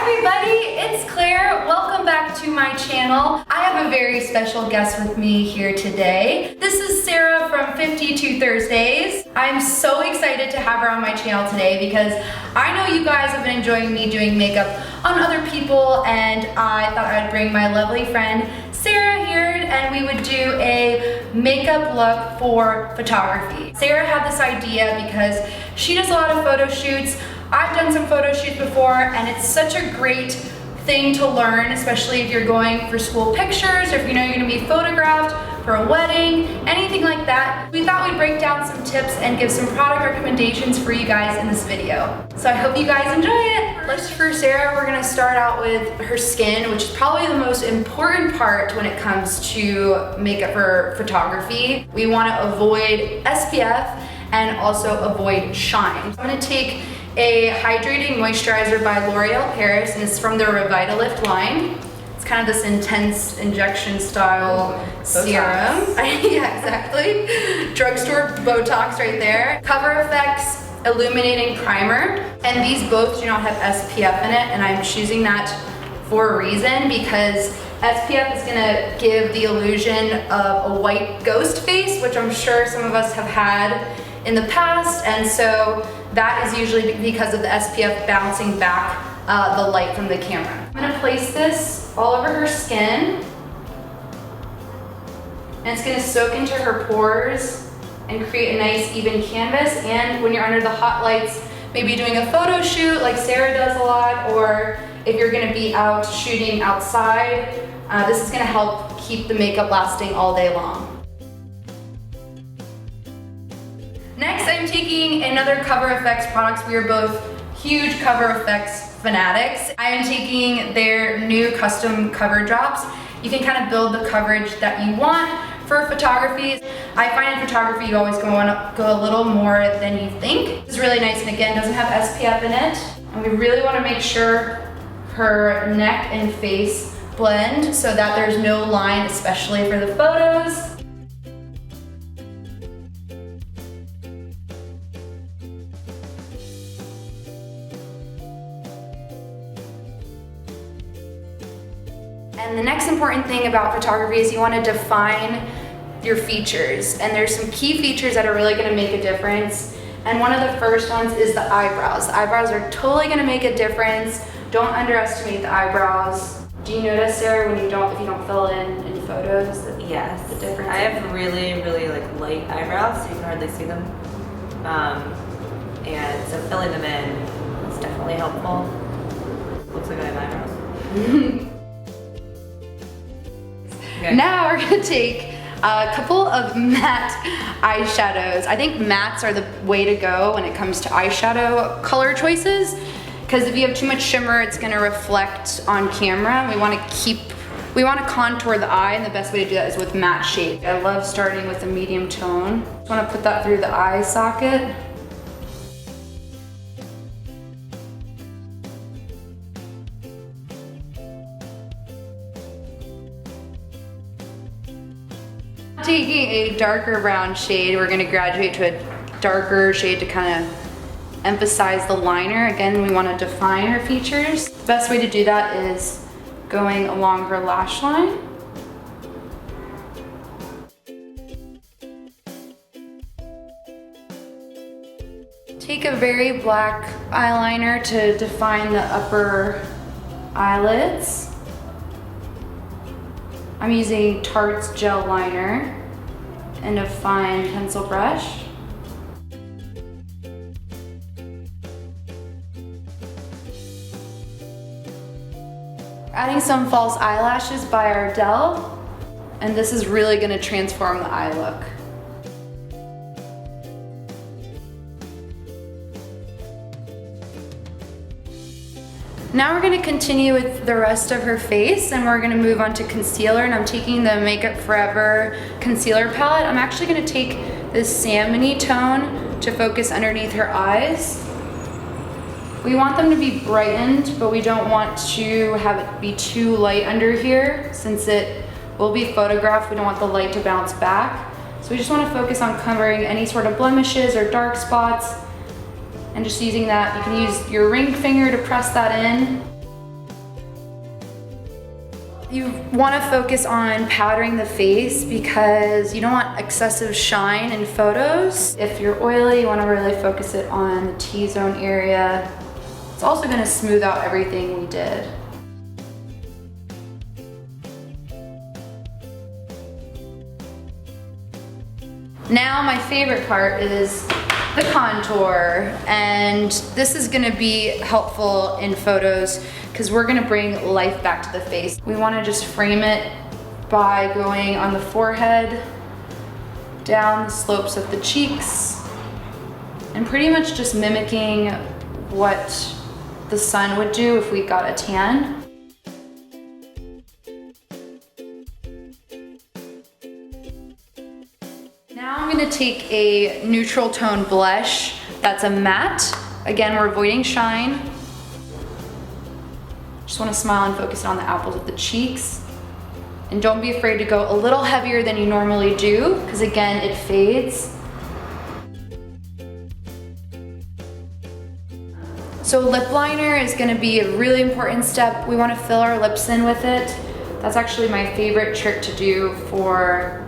everybody, it's Claire. Welcome back to my channel. I have a very special guest with me here today. This is Sarah from 52Thursdays. I'm so excited to have her on my channel today because I know you guys have been enjoying me doing makeup on other people, and I thought I'd bring my lovely friend Sarah here and we would do a makeup look for photography. Sarah had this idea because she does a lot of photo shoots. I've done some photo shoots before, and it's such a great thing to learn, especially if you're going for school pictures or if you know you're gonna be photographed for a wedding, anything like that. We thought we'd break down some tips and give some product recommendations for you guys in this video. So I hope you guys enjoy it. First, for Sarah, we're gonna start out with her skin, which is probably the most important part when it comes to makeup for photography. We wanna avoid SPF and also avoid shine. I'm gonna take a hydrating moisturizer by L'Oreal Paris, and it's from their Revitalift line. It's kind of this intense injection style serum. Yeah, exactly. Drugstore Botox right there. CoverFX Illuminating Primer, and these both do not have SPF in it, and I'm choosing that for a reason because SPF is gonna give the illusion of a white ghost face, which I'm sure some of us have had in the past, and so that is usually because of the SPF bouncing back the light from the camera. I'm gonna place this all over her skin, and it's gonna soak into her pores and create a nice even canvas. And when you're under the hot lights, maybe doing a photo shoot like Sarah does a lot, or if you're gonna be out shooting outside, this is gonna help keep the makeup lasting all day long. Next, I'm taking another CoverFX product. We are both huge CoverFX fanatics. I am taking their new custom cover drops. You can kind of build the coverage that you want for photography. I find in photography you always go a little more than you think. This is really nice, and again, doesn't have SPF in it. And we really want to make sure her neck and face blend so that there's no line, especially for the photos. And the next important thing about photography is you want to define your features. And there's some key features that are really going to make a difference. And one of the first ones is the eyebrows. The eyebrows are totally going to make a difference. Don't underestimate the eyebrows. Do you notice, Sarah, when if you don't fill in photos, yes, the difference? I have really like light eyebrows, so you can hardly see them. And so filling them in is definitely helpful. Looks like I have eyebrows. Okay. Now we're gonna take a couple of matte eyeshadows. I think mattes are the way to go when it comes to eyeshadow color choices, because if you have too much shimmer, it's gonna reflect on camera. We want to contour the eye, and the best way to do that is with matte shade. I love starting with a medium tone. Just want to put that through the eye socket. Taking a darker brown shade, we're going to graduate to a darker shade to kind of emphasize the liner. Again, we want to define her features. The best way to do that is going along her lash line. Take a very black eyeliner to define the upper eyelids. I'm using Tarte's gel liner and a fine pencil brush. Adding some false eyelashes by Ardell, and this is really going to transform the eye look. Now we're going to continue with the rest of her face, and we're going to move on to concealer, and I'm taking the Makeup Forever concealer palette. I'm actually going to take this salmony tone to focus underneath her eyes. We want them to be brightened, but we don't want to have it be too light under here. Since it will be photographed, we don't want the light to bounce back. So we just want to focus on covering any sort of blemishes or dark spots, and just using that. You can use your ring finger to press that in. You want to focus on powdering the face because you don't want excessive shine in photos. If you're oily, you want to really focus it on the T-zone area. It's also going to smooth out everything we did. Now my favorite part is the contour, and this is gonna be helpful in photos because we're gonna bring life back to the face. We wanna just frame it by going on the forehead, down the slopes of the cheeks, and pretty much just mimicking what the sun would do if we got a tan. Now I'm gonna take a neutral tone blush that's a matte. Again, we're avoiding shine. Just wanna smile and focus on the apples of the cheeks. And don't be afraid to go a little heavier than you normally do, because again, it fades. So lip liner is gonna be a really important step. We wanna fill our lips in with it. That's actually my favorite trick to do for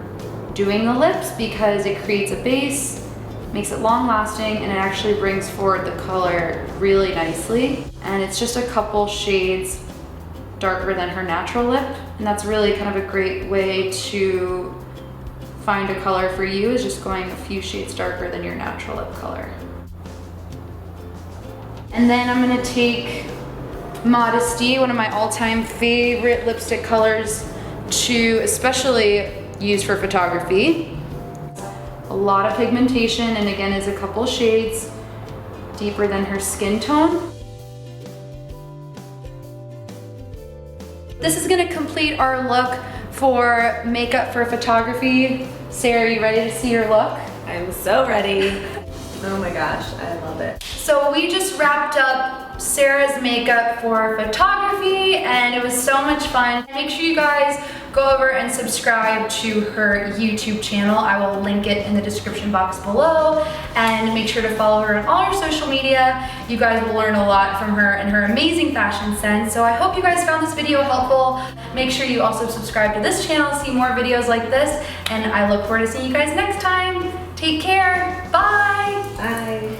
doing the lips because it creates a base, makes it long lasting, and it actually brings forward the color really nicely. And it's just a couple shades darker than her natural lip. And that's really kind of a great way to find a color for you, is just going a few shades darker than your natural lip color. And then I'm gonna take Modesty, one of my all-time favorite lipstick colors to especially use for photography. A lot of pigmentation, and again is a couple shades deeper than her skin tone. This is gonna complete our look for makeup for photography. Sarah, you ready to see your look? I'm so ready. Oh my gosh, I love it. So we just wrapped up Sarah's makeup for photography, and it was so much fun. Make sure you guys go over and subscribe to her YouTube channel. I will link it in the description box below, and make sure to follow her on all her social media. You guys will learn a lot from her and her amazing fashion sense. So I hope you guys found this video helpful. Make sure you also subscribe to this channel to see more videos like this, and I look forward to seeing you guys next time. Take care. Bye. Bye.